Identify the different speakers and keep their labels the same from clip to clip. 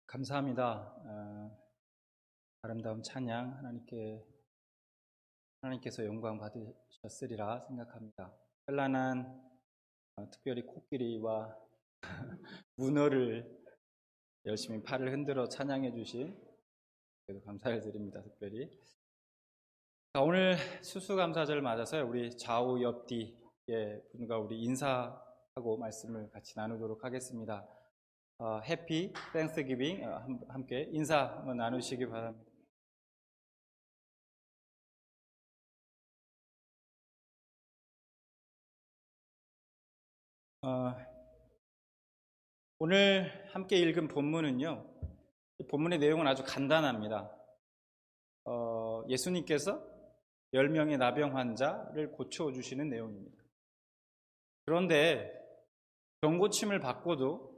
Speaker 1: 감사합니다. 아름다운 찬양 하나님께서 영광 받으셨으리라 생각합니다. 현란한 특별히 코끼리와 문어를 열심히 팔을 흔들어 찬양해 주신 그래도 감사를 드립니다. 특별히 오늘 수수감사절 맞아서 우리 좌우 옆뒤의 분과 우리 인사하고 말씀을 같이 나누도록 하겠습니다. 해피 땡스기빙 함께 인사 한번 나누시기 바랍니다. 오늘 함께 읽은 본문은요, 본문의 내용은 아주 간단합니다. 예수님께서 10명의 나병 환자를 고쳐주시는 내용입니다. 그런데 병고침을 받고도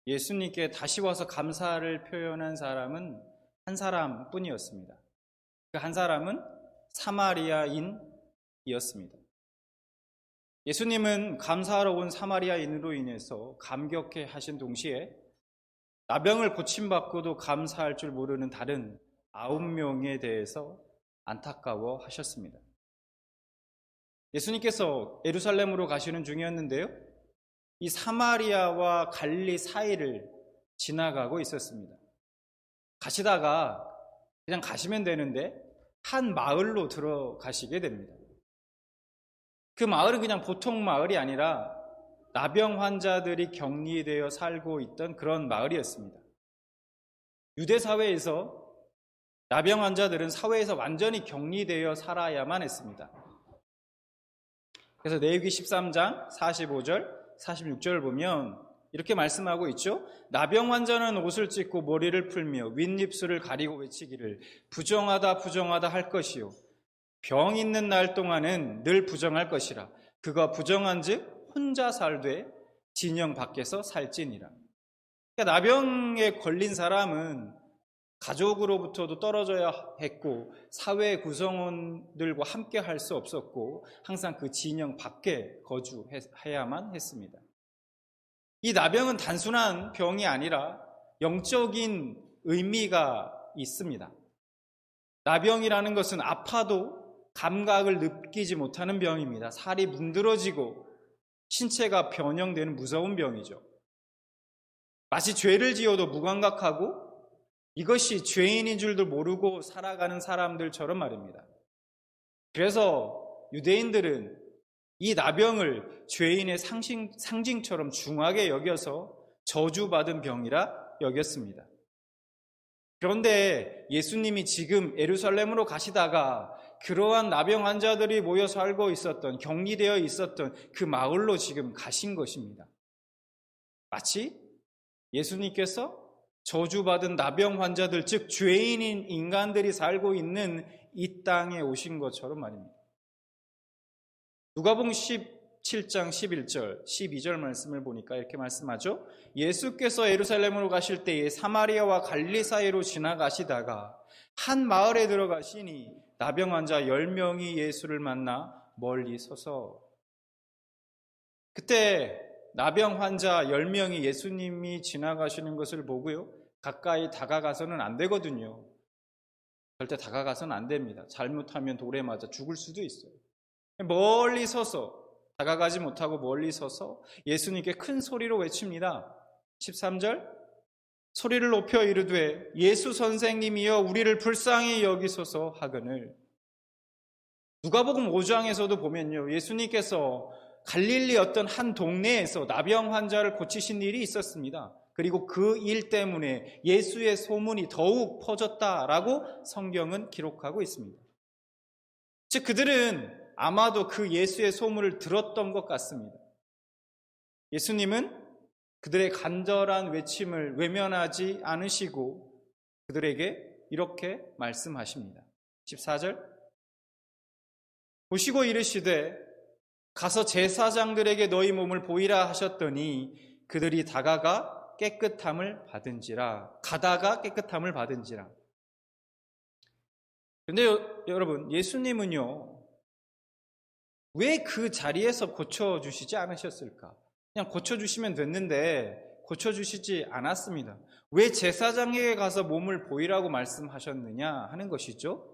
Speaker 1: 예수님께 다시 와서 감사를 표현한 사람은 한 사람뿐이었습니다. 그 한 사람은 사마리아인이었습니다. 예수님은 감사하러 온 사마리아인으로 인해서 감격해 하신 동시에 나병을 고침받고도 감사할 줄 모르는 다른 9명에 대해서 안타까워 하셨습니다. 예수님께서 예루살렘으로 가시는 중이었는데요, 이 사마리아와 갈릴리 사이를 지나가고 있었습니다. 가시다가 그냥 가시면 되는데 한 마을로 들어가시게 됩니다. 그 마을은 그냥 보통 마을이 아니라 나병 환자들이 격리되어 살고 있던 그런 마을이었습니다. 유대 사회에서 나병 환자들은 사회에서 완전히 격리되어 살아야만 했습니다. 그래서 레위기 13장 45절 46절을 보면 이렇게 말씀하고 있죠. 나병 환자는 옷을 찢고 머리를 풀며 윗입술을 가리고 외치기를 부정하다 부정하다 할 것이요 병 있는 날 동안은 늘 부정할 것이라. 그가 부정한즉 혼자 살되 진영 밖에서 살지니라. 그러니까 나병에 걸린 사람은 가족으로부터도 떨어져야 했고 사회 구성원들과 함께 할 수 없었고 항상 그 진영 밖에 거주해야만 했습니다. 이 나병은 단순한 병이 아니라 영적인 의미가 있습니다. 나병이라는 것은 아파도 감각을 느끼지 못하는 병입니다. 살이 문드러지고 신체가 변형되는 무서운 병이죠. 마치 죄를 지어도 무감각하고 이것이 죄인인 줄도 모르고 살아가는 사람들처럼 말입니다. 그래서 유대인들은 이 나병을 죄인의 상징처럼 중하게 여겨서 저주받은 병이라 여겼습니다. 그런데 예수님이 지금 예루살렘으로 가시다가 그러한 나병 환자들이 모여 살고 있었던, 격리되어 있었던 그 마을로 지금 가신 것입니다. 마치 예수님께서 저주받은 나병 환자들, 즉 죄인인 인간들이 살고 있는 이 땅에 오신 것처럼 말입니다. 누가복음 17장 11절, 12절 말씀을 보니까 이렇게 말씀하죠. 예수께서 예루살렘으로 가실 때에 사마리아와 갈릴리 사이로 지나가시다가 한 마을에 들어가시니 나병 환자 10명이 예수를 만나 멀리 서서, 그때 나병 환자 10명이 예수님이 지나가시는 것을 보고요, 가까이 다가가서는 안 되거든요. 절대 다가가서는 안 됩니다. 잘못하면 돌에 맞아 죽을 수도 있어요. 멀리 서서, 다가가지 못하고 멀리 서서 예수님께 큰 소리로 외칩니다. 13절, 소리를 높여 이르되 예수 선생님이여 우리를 불쌍히 여기소서 하거늘. 누가복음 5장에서도 보면요, 예수님께서 갈릴리 어떤 한 동네에서 나병 환자를 고치신 일이 있었습니다. 그리고 그 일 때문에 예수의 소문이 더욱 퍼졌다라고 성경은 기록하고 있습니다. 즉 그들은 아마도 그 예수의 소문을 들었던 것 같습니다. 예수님은 그들의 간절한 외침을 외면하지 않으시고 그들에게 이렇게 말씀하십니다. 14절, 보시고 이르시되 가서 제사장들에게 너희 몸을 보이라 하셨더니 그들이 가다가 깨끗함을 받은지라. 그런데 여러분, 예수님은요, 왜 그 자리에서 고쳐주시지 않으셨을까? 그냥 고쳐주시면 됐는데 고쳐주시지 않았습니다. 왜 제사장에게 가서 몸을 보이라고 말씀하셨느냐 하는 것이죠.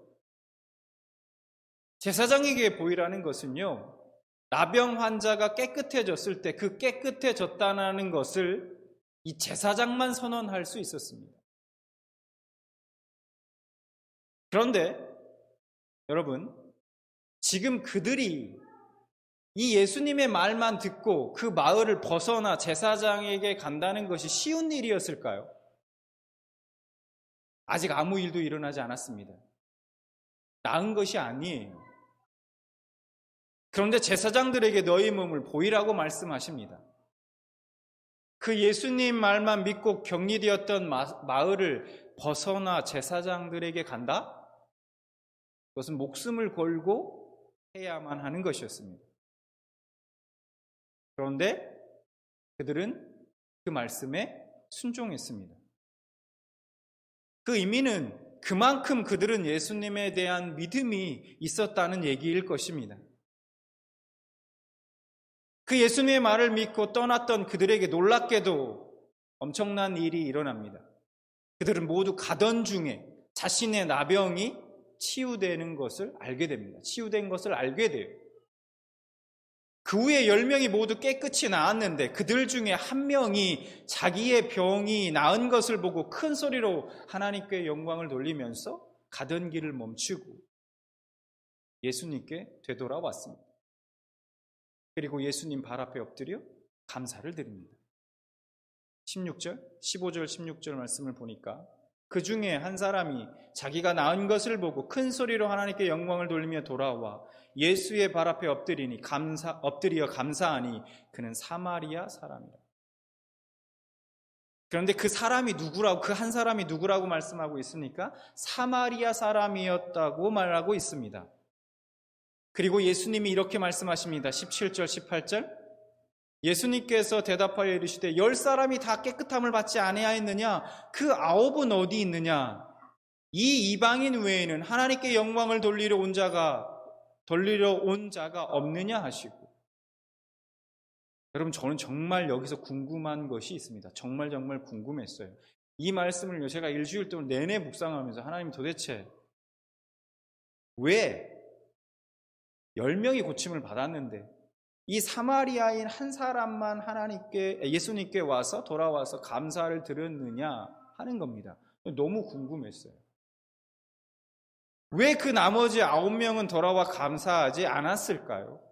Speaker 1: 제사장에게 보이라는 것은요, 나병 환자가 깨끗해졌을 때 그 깨끗해졌다는 것을 이 제사장만 선언할 수 있었습니다. 그런데 여러분, 지금 그들이 이 예수님의 말만 듣고 그 마을을 벗어나 제사장에게 간다는 것이 쉬운 일이었을까요? 아직 아무 일도 일어나지 않았습니다. 나은 것이 아니에요. 그런데 제사장들에게 너희 몸을 보이라고 말씀하십니다. 그 예수님 말만 믿고 격리되었던 마을을 벗어나 제사장들에게 간다? 그것은 목숨을 걸고 해야만 하는 것이었습니다. 그런데 그들은 그 말씀에 순종했습니다. 그 의미는 그만큼 그들은 예수님에 대한 믿음이 있었다는 얘기일 것입니다. 그 예수님의 말을 믿고 떠났던 그들에게 놀랍게도 엄청난 일이 일어납니다. 그들은 모두 가던 중에 자신의 나병이 치유되는 것을 알게 됩니다. 치유된 것을 알게 돼요. 그 후에 10명이 모두 깨끗이 나았는데 그들 중에 한 명이 자기의 병이 나은 것을 보고 큰 소리로 하나님께 영광을 돌리면서 가던 길을 멈추고 예수님께 되돌아왔습니다. 그리고 예수님 발 앞에 엎드려 감사를 드립니다. 15절 16절 말씀을 보니까 그 중에 한 사람이 자기가 나은 것을 보고 큰 소리로 하나님께 영광을 돌리며 돌아와 예수의 발 앞에 엎드려 감사하니 그는 사마리아 사람이라. 그런데 그 한 사람이 누구라고 말씀하고 있습니까? 사마리아 사람이었다고 말하고 있습니다. 그리고 예수님이 이렇게 말씀하십니다. 17절 18절 예수님께서 대답하여 이르시되 10사람이 다 깨끗함을 받지 아니하였느냐? 그 9은 어디 있느냐? 이 이방인 외에는 하나님께 영광을 돌리러 온 자가 없느냐 하시고. 여러분, 저는 정말 여기서 궁금한 것이 있습니다. 정말 궁금했어요. 이 말씀을 제가 일주일 동안 내내 묵상하면서 하나님 도대체 왜 10명이 고침을 받았는데 이 사마리아인 한 사람만 예수님께 돌아와서 감사를 드렸느냐 하는 겁니다. 너무 궁금했어요. 왜 그 나머지 9명은 돌아와 감사하지 않았을까요?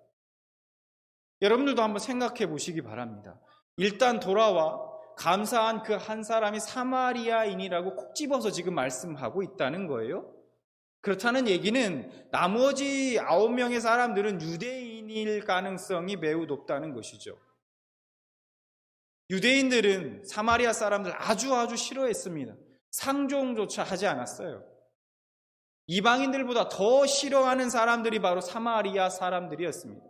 Speaker 1: 여러분들도 한번 생각해 보시기 바랍니다. 일단 돌아와 감사한 그 한 사람이 사마리아인이라고 콕 집어서 지금 말씀하고 있다는 거예요. 그렇다는 얘기는 나머지 9명의 사람들은 유대인일 가능성이 매우 높다는 것이죠. 유대인들은 사마리아 사람들 아주 싫어했습니다. 상종조차 하지 않았어요. 이방인들보다 더 싫어하는 사람들이 바로 사마리아 사람들이었습니다.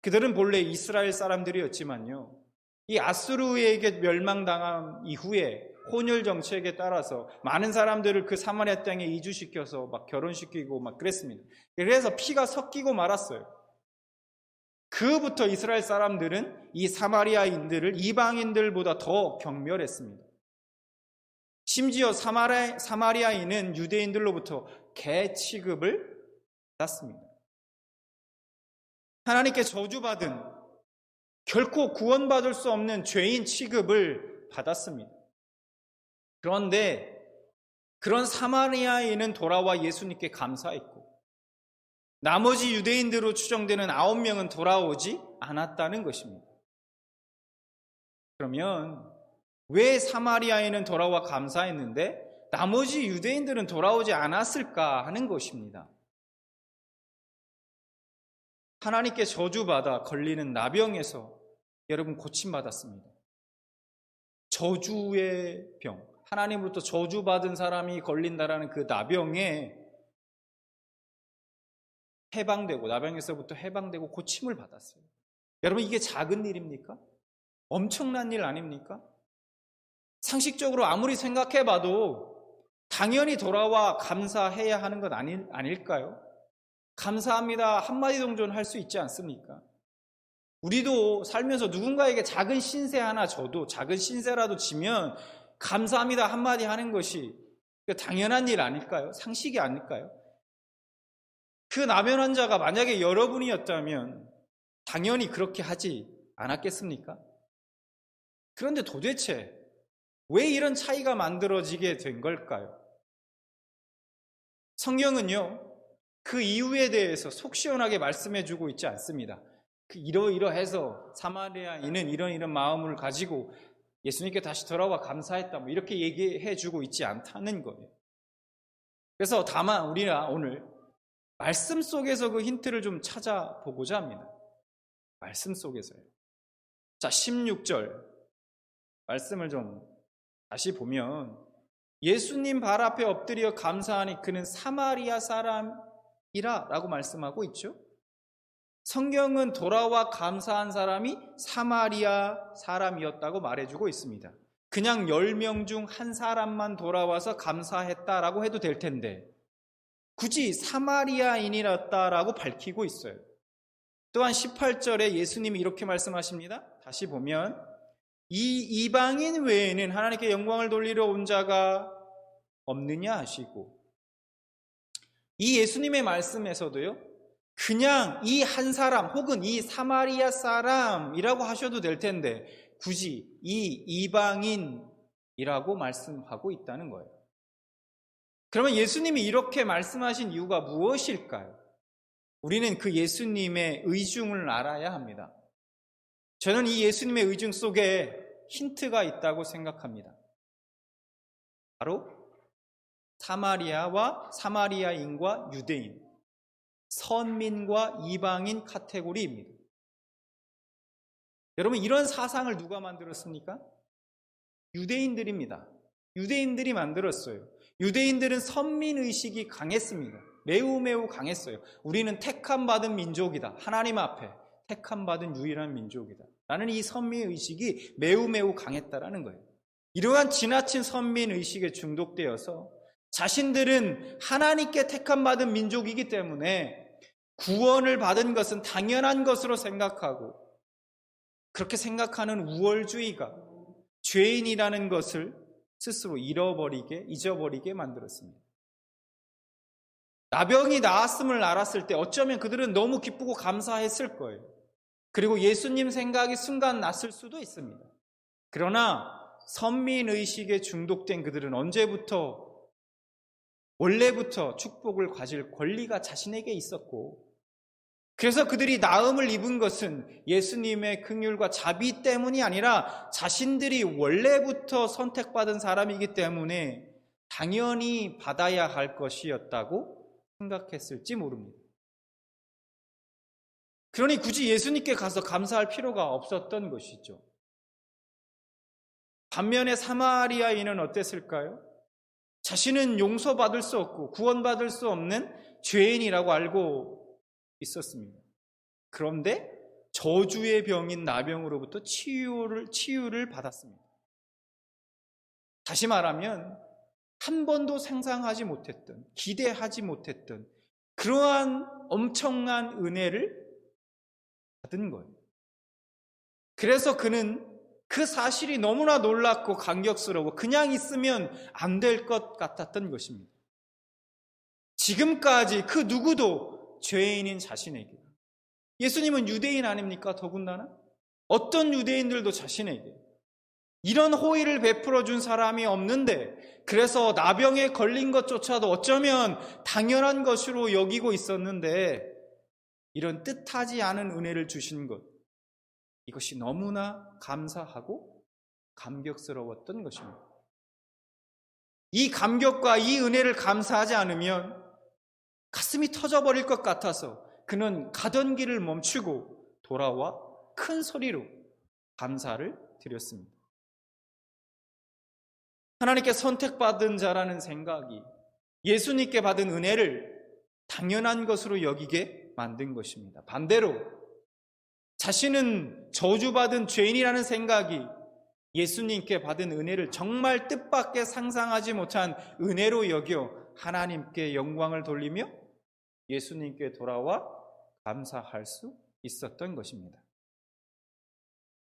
Speaker 1: 그들은 본래 이스라엘 사람들이었지만요, 이 아수르에게 멸망당한 이후에 혼혈 정책에 따라서 많은 사람들을 그 사마리아 땅에 이주시켜서 막 결혼시키고 막 그랬습니다. 그래서 피가 섞이고 말았어요. 그부터 이스라엘 사람들은 이 사마리아인들을 이방인들보다 더 경멸했습니다. 심지어 사마리아인은 유대인들로부터 개 취급을 받았습니다. 하나님께 저주받은, 결코 구원받을 수 없는 죄인 취급을 받았습니다. 그런데 그런 사마리아인은 돌아와 예수님께 감사했고 나머지 유대인들로 추정되는 9명은 돌아오지 않았다는 것입니다. 그러면 왜 사마리아인은 돌아와 감사했는데 나머지 유대인들은 돌아오지 않았을까 하는 것입니다. 하나님께 저주받아 걸리는 나병에서 여러분 고침받았습니다. 저주의 병, 하나님으로부터 저주받은 사람이 걸린다라는 그 나병에 나병에서부터 해방되고 고침을 받았어요. 여러분, 이게 작은 일입니까? 엄청난 일 아닙니까? 상식적으로 아무리 생각해봐도 당연히 돌아와 감사해야 하는 것 아닐까요? 감사합니다 한마디 정도는 할 수 있지 않습니까? 우리도 살면서 누군가에게 작은 신세 하나 줘도, 작은 신세라도 지면 감사합니다 한마디 하는 것이 당연한 일 아닐까요? 상식이 아닐까요? 그 나면 환자가 만약에 여러분이었다면 당연히 그렇게 하지 않았겠습니까? 그런데 도대체 왜 이런 차이가 만들어지게 된 걸까요? 성경은요, 그 이유에 대해서 속 시원하게 말씀해 주고 있지 않습니다. 이러이러해서 사마리아인은 이런 마음을 가지고 예수님께 다시 돌아와 감사했다, 이렇게 얘기해 주고 있지 않다는 거예요. 그래서 다만 우리가 오늘 말씀 속에서 그 힌트를 좀 찾아보고자 합니다. 말씀 속에서요. 자, 16절 말씀을 좀 다시 보면 예수님 발 앞에 엎드려 감사하니 그는 사마리아 사람이라 라고 말씀하고 있죠. 성경은 돌아와 감사한 사람이 사마리아 사람이었다고 말해주고 있습니다. 그냥 10명 중 한 사람만 돌아와서 감사했다라고 해도 될 텐데 굳이 사마리아인이었다라고 밝히고 있어요. 또한 18절에 예수님이 이렇게 말씀하십니다. 다시 보면 이 이방인 외에는 하나님께 영광을 돌리러 온 자가 없느냐 하시고, 이 예수님의 말씀에서도요, 그냥 이 한 사람 혹은 이 사마리아 사람이라고 하셔도 될 텐데 굳이 이 이방인이라고 말씀하고 있다는 거예요. 그러면 예수님이 이렇게 말씀하신 이유가 무엇일까요? 우리는 그 예수님의 의중을 알아야 합니다. 저는 이 예수님의 의중 속에 힌트가 있다고 생각합니다. 바로 사마리아와 사마리아인과 유대인, 선민과 이방인 카테고리입니다. 여러분, 이런 사상을 누가 만들었습니까? 유대인들입니다. 유대인들이 만들었어요. 유대인들은 선민의식이 강했습니다. 매우 강했어요. 우리는 택함받은 민족이다. 하나님 앞에 택함받은 유일한 민족이다. 라는 이 선민의식이 매우 강했다라는 거예요. 이러한 지나친 선민의식에 중독되어서 자신들은 하나님께 택함받은 민족이기 때문에 구원을 받은 것은 당연한 것으로 생각하고, 그렇게 생각하는 우월주의가 죄인이라는 것을 스스로 잊어버리게 만들었습니다. 나병이 나았음을 알았을 때 어쩌면 그들은 너무 기쁘고 감사했을 거예요. 그리고 예수님 생각이 순간 났을 수도 있습니다. 그러나 선민의식에 중독된 그들은 원래부터 축복을 가질 권리가 자신에게 있었고, 그래서 그들이 나음을 입은 것은 예수님의 긍휼과 자비 때문이 아니라 자신들이 원래부터 선택받은 사람이기 때문에 당연히 받아야 할 것이었다고 생각했을지 모릅니다. 그러니 굳이 예수님께 가서 감사할 필요가 없었던 것이죠. 반면에 사마리아인은 어땠을까요? 자신은 용서받을 수 없고 구원받을 수 없는 죄인이라고 알고 있었습니다. 그런데 저주의 병인 나병으로부터 치유를 받았습니다. 다시 말하면 한 번도 상상하지 못했던, 기대하지 못했던 그러한 엄청난 은혜를 받은 거예요. 그래서 그는 그 사실이 너무나 놀랍고 감격스러워 그냥 있으면 안 될 것 같았던 것입니다. 지금까지 그 누구도 죄인인 자신에게, 예수님은 유대인 아닙니까? 더군다나 어떤 유대인들도 자신에게 이런 호의를 베풀어 준 사람이 없는데, 그래서 나병에 걸린 것조차도 어쩌면 당연한 것으로 여기고 있었는데 이런 뜻하지 않은 은혜를 주신 것, 이것이 너무나 감사하고 감격스러웠던 것입니다. 이 감격과 이 은혜를 감사하지 않으면 가슴이 터져버릴 것 같아서 그는 가던 길을 멈추고 돌아와 큰 소리로 감사를 드렸습니다. 하나님께 선택받은 자라는 생각이 예수님께 받은 은혜를 당연한 것으로 여기게 만든 것입니다. 반대로 자신은 저주받은 죄인이라는 생각이 예수님께 받은 은혜를 정말 뜻밖의 상상하지 못한 은혜로 여겨 하나님께 영광을 돌리며 예수님께 돌아와 감사할 수 있었던 것입니다.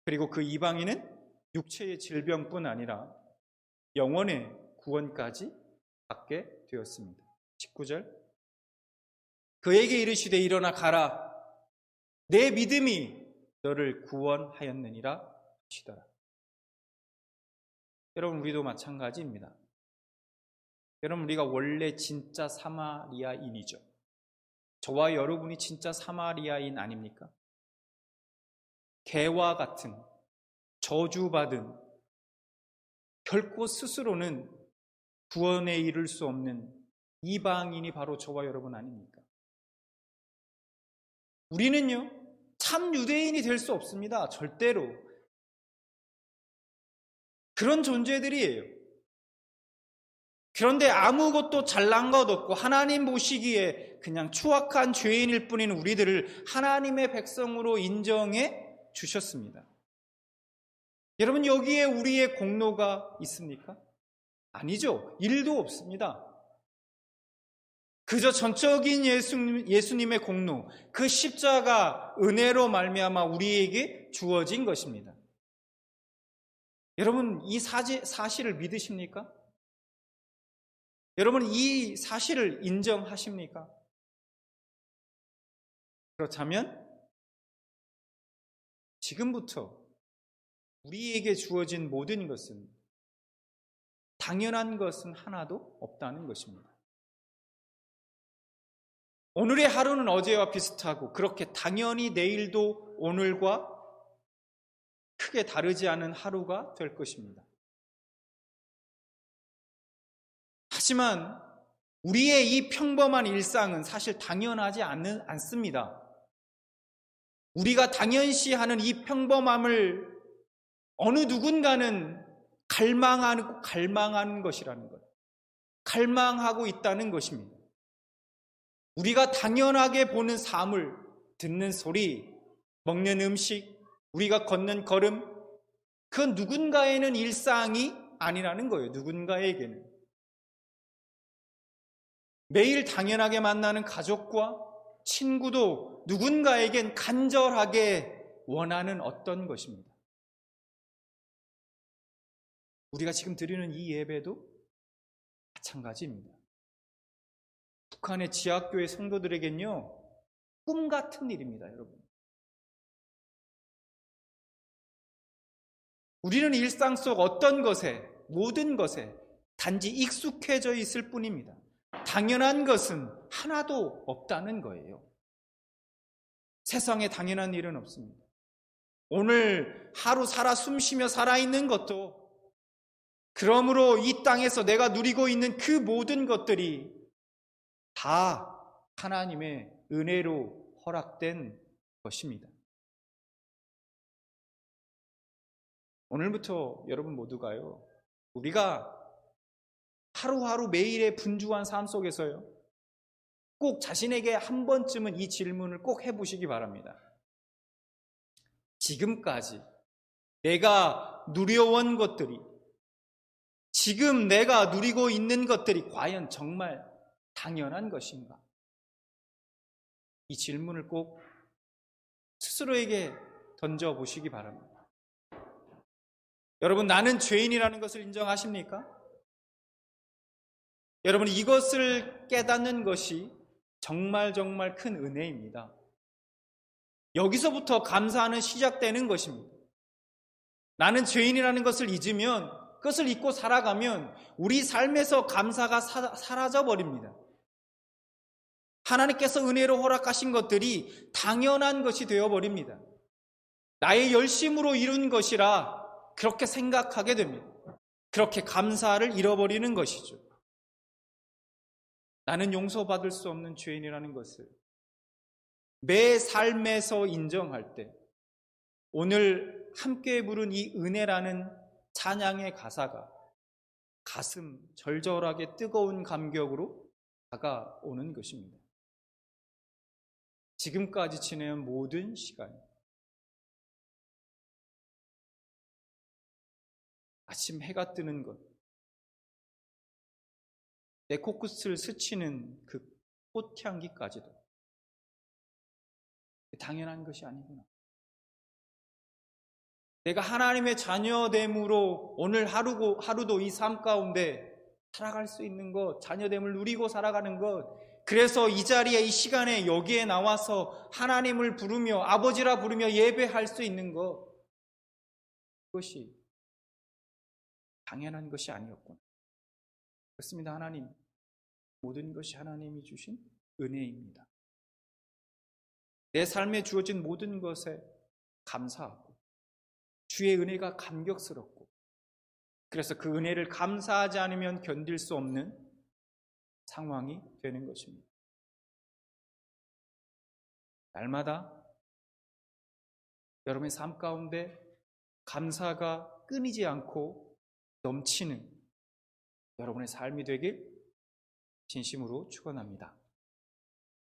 Speaker 1: 그리고 그 이방인은 육체의 질병뿐 아니라 영원의 구원까지 받게 되었습니다. 19절 그에게 이르시되 일어나 가라 내 믿음이 너를 구원하였느니라 하시더라. 여러분 우리도 마찬가지입니다. 여러분 우리가 원래 진짜 사마리아인이죠. 저와 여러분이 진짜 사마리아인 아닙니까? 개와 같은 저주받은 결코 스스로는 구원에 이를 수 없는 이방인이 바로 저와 여러분 아닙니까? 우리는요 참 유대인이 될 수 없습니다. 절대로. 그런 존재들이에요. 그런데 아무것도 잘난 것 없고 하나님 보시기에 그냥 추악한 죄인일 뿐인 우리들을 하나님의 백성으로 인정해 주셨습니다. 여러분 여기에 우리의 공로가 있습니까? 아니죠. 1도 없습니다. 그저 전적인 예수님의 공로, 그 십자가 은혜로 말미암아 우리에게 주어진 것입니다. 여러분 이 사실을 믿으십니까? 여러분 이 사실을 인정하십니까? 그렇다면 지금부터 우리에게 주어진 모든 것은 당연한 것은 하나도 없다는 것입니다. 오늘의 하루는 어제와 비슷하고 그렇게 당연히 내일도 오늘과 크게 다르지 않은 하루가 될 것입니다. 하지만 우리의 이 평범한 일상은 사실 당연하지 않습니다. 우리가 당연시하는 이 평범함을 어느 누군가는 갈망하는 것이라는 것, 갈망하고 있다는 것입니다. 우리가 당연하게 보는 삶을, 듣는 소리, 먹는 음식, 우리가 걷는 걸음, 그건 누군가에는 일상이 아니라는 거예요. 누군가에게는. 매일 당연하게 만나는 가족과 친구도 누군가에겐 간절하게 원하는 어떤 것입니다. 우리가 지금 드리는 이 예배도 마찬가지입니다. 북한의 지하교회 성도들에겐요, 꿈 같은 일입니다, 여러분. 우리는 일상 속 어떤 것에, 모든 것에 단지 익숙해져 있을 뿐입니다. 당연한 것은 하나도 없다는 거예요. 세상에 당연한 일은 없습니다. 오늘 하루 살아 숨쉬며 살아있는 것도, 그러므로 이 땅에서 내가 누리고 있는 그 모든 것들이 다 하나님의 은혜로 허락된 것입니다. 오늘부터 여러분 모두가요, 우리가 하루하루 매일의 분주한 삶 속에서요, 꼭 자신에게 한 번쯤은 이 질문을 꼭 해보시기 바랍니다. 지금까지 내가 누려온 것들이, 지금 내가 누리고 있는 것들이 과연 정말 당연한 것인가? 이 질문을 꼭 스스로에게 던져보시기 바랍니다. 여러분, 나는 죄인이라는 것을 인정하십니까? 여러분, 이것을 깨닫는 것이 정말 큰 은혜입니다. 여기서부터 감사는 시작되는 것입니다. 나는 죄인이라는 것을 잊으면, 그것을 잊고 살아가면 우리 삶에서 감사가 사라져버립니다. 하나님께서 은혜로 허락하신 것들이 당연한 것이 되어버립니다. 나의 열심으로 이룬 것이라 그렇게 생각하게 됩니다. 그렇게 감사를 잃어버리는 것이죠. 나는 용서받을 수 없는 죄인이라는 것을 매 삶에서 인정할 때, 오늘 함께 부른 이 은혜라는 찬양의 가사가 가슴 절절하게 뜨거운 감격으로 다가오는 것입니다. 지금까지 지내온 모든 시간, 아침 해가 뜨는 것, 내 코끝을 스치는 그 꽃향기까지도 당연한 것이 아니구나. 내가 하나님의 자녀됨으로 오늘 하루도 이 삶 가운데 살아갈 수 있는 것, 자녀됨을 누리고 살아가는 것, 그래서 이 자리에 이 시간에 여기에 나와서 하나님을 부르며 아버지라 부르며 예배할 수 있는 것, 그것이 당연한 것이 아니었구나. 그렇습니다. 하나님, 모든 것이 하나님이 주신 은혜입니다. 내 삶에 주어진 모든 것에 감사하고 주의 은혜가 감격스럽고, 그래서 그 은혜를 감사하지 않으면 견딜 수 없는 상황이 되는 것입니다. 날마다 여러분의 삶 가운데 감사가 끊이지 않고 넘치는 여러분의 삶이 되길 진심으로 축원합니다.